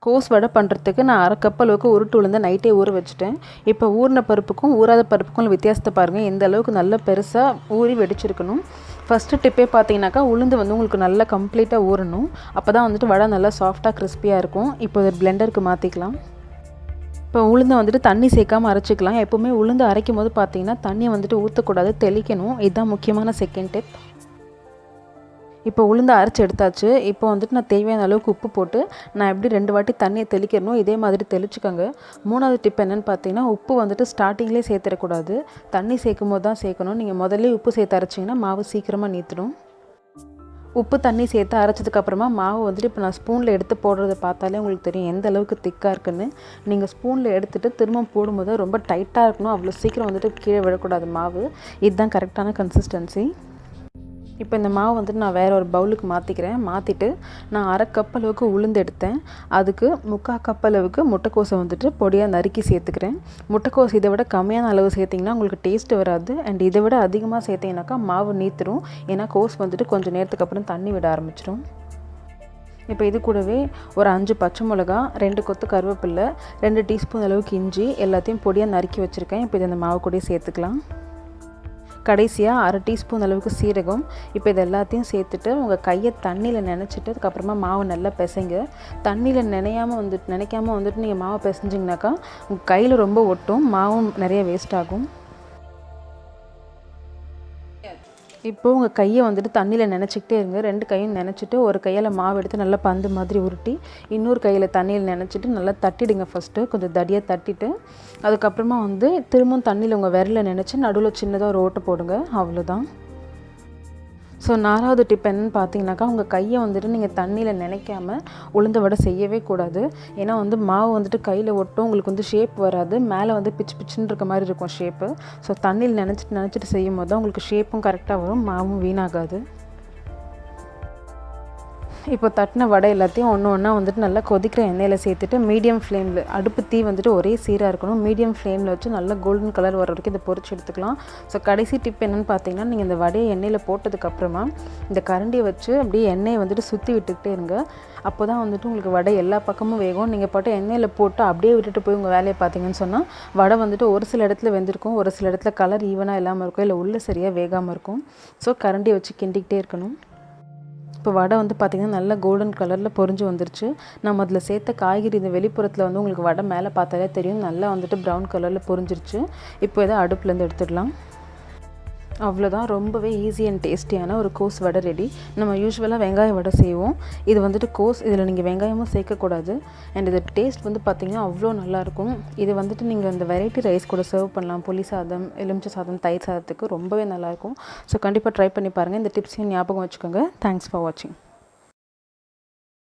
கோஸ் வடை பண்ணுறதுக்கு நான் 1/2 கப் அளவுக்கு உருட்டு உளுந்தை நைட்டே ஊற வச்சுட்டேன். இப்போ ஊறின பருப்புக்கும் ஊறாத பருப்புக்கும் உள்ள வித்தியாசத்தை பாருங்கள். எந்த அளவுக்கு நல்ல பெருசாக ஊறி வெடிச்சிருக்கணும். ஃபஸ்ட்டு டிப்பே பார்த்தீங்கன்னாக்கா உளுந்து வந்து உங்களுக்கு நல்லா கம்ப்ளீட்டாக ஊறணும். அப்போ தான் வந்துட்டு வடை நல்லா சாஃப்டாக கிறிஸ்பியாக இருக்கும். இப்போ ஒரு பிளெண்டருக்கு மாற்றிக்கலாம். இப்போ உளுந்தை வந்துட்டு தண்ணி சேர்க்காமல் அரைச்சிக்கலாம். எப்போவுமே உளுந்து அரைக்கும் போது பார்த்தீங்கன்னா தண்ணியை வந்துட்டு ஊற்றக்கூடாது, தெளிக்கணும். இதுதான் முக்கியமான செகண்ட் டிப். இப்போ உளுந்து அரைச்சி எடுத்தாச்சு. இப்போ வந்துட்டு நான் தேவையான அளவுக்கு உப்பு போட்டு நான் எப்படி 2 வாட்டி தண்ணியை தெளிக்கிறனோ இதே மாதிரி தெளிச்சுக்கோங்க. 3வது டிப் என்னென்னு பார்த்தீங்கன்னா, உப்பு வந்துட்டு ஸ்டார்டிங்லேயே சேர்த்துடக்கூடாது. தண்ணி சேர்க்கும் போது தான் சேர்க்கணும். நீங்கள் முதல்ல உப்பு சேர்த்து அரைச்சிங்கன்னா மாவு சீக்கிரமாக நீத்துடும். உப்பு தண்ணி சேர்த்து அரைச்சதுக்கப்புறமா மாவு வந்துட்டு இப்போ நான் ஸ்பூனில் எடுத்து போடுறத பார்த்தாலே உங்களுக்கு தெரியும் எந்த அளவுக்கு திக்காக இருக்குன்னு. நீங்கள் ஸ்பூனில் எடுத்துகிட்டு திரும்ப போடும்போது ரொம்ப டைட்டாக இருக்கணும். அவ்வளோ சீக்கிரம் வந்துட்டு கீழே விடக்கூடாது மாவு. இதுதான் கரெக்டான கன்சிஸ்டன்சி. இப்போ இந்த மாவு வந்துட்டு நான் வேறு ஒரு பவுலுக்கு மாற்றிக்கிறேன். மாற்றிட்டு நான் 1/2 கப் அளவுக்கு உளுந்து எடுத்தேன். அதுக்கு 3/4 கப் அளவுக்கு முட்டைக்கோஸை வந்துட்டு பொடியாக நறுக்கி சேர்த்துக்கிறேன். முட்டைக்கோஸ் இதை விட கம்மியான அளவு சேர்த்திங்கன்னா உங்களுக்கு டேஸ்ட் வராது. அண்ட் இதை விட அதிகமாக சேர்த்திங்கனாக்கா மாவு நீத்துரும். ஏன்னா கோஸ் வந்துட்டு கொஞ்சம் நேரத்துக்கு அப்புறம் தண்ணி விட ஆரம்பிச்சிடும். இப்போ இது கூடவே ஒரு 5 பச்சை மிளகா, 2 கொத்து கருவேப்பிலை, 2 டீஸ்பூன் அளவுக்கு இஞ்சி எல்லாத்தையும் பொடியாக நறுக்கி வச்சுருக்கேன். இப்போ இதை இந்த மாவு கூடயே சேர்த்துக்கலாம். கடைசியாக 1/2 டீஸ்பூன் அளவுக்கு சீரகம். இப்போ இது எல்லாத்தையும் சேர்த்துட்டு உங்கள் கையை தண்ணியில் நனைச்சிட்டு அதுக்கப்புறமா மாவு நல்லா பிசைங்க. தண்ணியில் நினைக்காமல் வந்துட்டு நீங்கள் மாவை பிசைஞ்சிங்கனாக்கா உங்கள் கையில் ரொம்ப ஒட்டும், மாவும் நிறைய வேஸ்ட் ஆகும். இப்போது உங்கள் கையை வந்துட்டு தண்ணியில் நனைச்சிக்கிட்டே இருங்க. 2 கையும் நனைச்சிட்டு ஒரு கையில் மாவு எடுத்து நல்லா பந்து மாதிரி உருட்டி இன்னொரு கையில் தண்ணியில் நனைச்சிட்டு நல்லா தட்டிடுங்க. ஃபஸ்ட்டு கொஞ்சம் தடியாக தட்டிட்டு அதுக்கப்புறமா வந்து திரும்பவும் தண்ணியில் உங்கள் விரலை நனைச்சி நடுவில் சின்னதாக ஒரு ஓட்டை போடுங்க. அவ்வளோதான். ஸோ 4வது டிப் என்னென்னு பார்த்தீங்கன்னாக்கா, உங்கள் கையை வந்துட்டு நீங்கள் தண்ணியில் நினைக்காமல் உளுந்த வடை செய்யவே கூடாது. ஏன்னா வந்து மாவு வந்துட்டு கையில் ஒட்டும், உங்களுக்கு வந்து ஷேப் வராது. மேலே வந்து பிச்சு பிச்சுன்னு இருக்க மாதிரி இருக்கும் ஷேப்பு. ஸோ தண்ணியில் நினச்சிட்டு செய்யும் போது தான் உங்களுக்கு ஷேப்பும் கரெக்டாக வரும், மாவும் வீணாகாது. இப்போ தட்டின வடை எல்லாத்தையும் ஒன்றா வந்துட்டு நல்லா கொதிக்கிற எண்ணெயில் சேர்த்துட்டு மீடியம் ஃப்ளேமில், அடுப்பு தீ வந்துட்டு ஒரே சீராக இருக்கணும். மீடியம் ஃப்ளேமில் வச்சு நல்லா கோல்டன் கலர் வர வரைக்கும் இதை பொரிச்சு எடுத்துக்கலாம். ஸோ கடைசி டிப் என்னென்னு பார்த்தீங்கன்னா, நீங்கள் இந்த வடையை எண்ணெயில் போட்டதுக்கப்புறமா இந்த கரண்டியை வச்சு அப்படியே எண்ணெயை வந்துட்டு சுற்றி விட்டுக்கிட்டே இருங்க. அப்போ தான் வந்துட்டு உங்களுக்கு வடை எல்லா பக்கமும் வேகும். நீங்கள் போட்டு எண்ணெயில் போட்டு அப்படியே விட்டுட்டு போய் உங்கள் வேலையை பார்த்தீங்கன்னு சொன்னால் வடை வந்துட்டு ஒரு சில இடத்துல வெந்திருக்கும், ஒரு சில இடத்துல கலர் ஈவனாக இல்லாமல் இருக்கும், இல்லை உள்ளே சரியாக வேகாமல் இருக்கும். ஸோ கரண்டியை வச்சு கிண்டிக்கிட்டே இருக்கணும். இப்போ வடை வந்து பார்த்திங்கன்னா நல்லா கோல்டன் கலரில் பொரிஞ்சு வந்துருச்சு. நம்ம அதில் சேர்த்த காய்கறி இந்த வெளிப்புறத்தில் வந்து உங்களுக்கு வடை மேலே பார்த்தாலே தெரியும், நல்லா வந்துட்டு ப்ரௌன் கலரில் பொரிஞ்சிருச்சு. இப்போ இதை அடுப்புலேருந்து எடுத்துடலாம். அவ்வளோதான். ரொம்பவே ஈஸி அண்ட் டேஸ்டியான ஒரு கோஸ் வடை ரெடி. நம்ம யூஸ்வலாக வெங்காய வடை செய்வோம். இது வந்துட்டு கோஸ், இதில் நீங்கள் வெங்காயமும் சேர்க்கக்கூடாது. அண்ட் இது டேஸ்ட் வந்து பார்த்திங்கன்னா அவ்வளோ நல்லாயிருக்கும். இது வந்துட்டு நீங்கள் இந்த வெரைட்டி ரைஸ் கூட சர்வ் பண்ணலாம். புளி சாதம், எலுமிச்சை சாதம், தயிர் சாதத்துக்கு ரொம்பவே நல்லாயிருக்கும். ஸோ கண்டிப்பாக ட்ரை பண்ணி பாருங்கள். இந்த டிப்ஸையும் ஞாபகம் வச்சுக்கோங்க. தேங்க்ஸ் ஃபார் வாட்சிங்.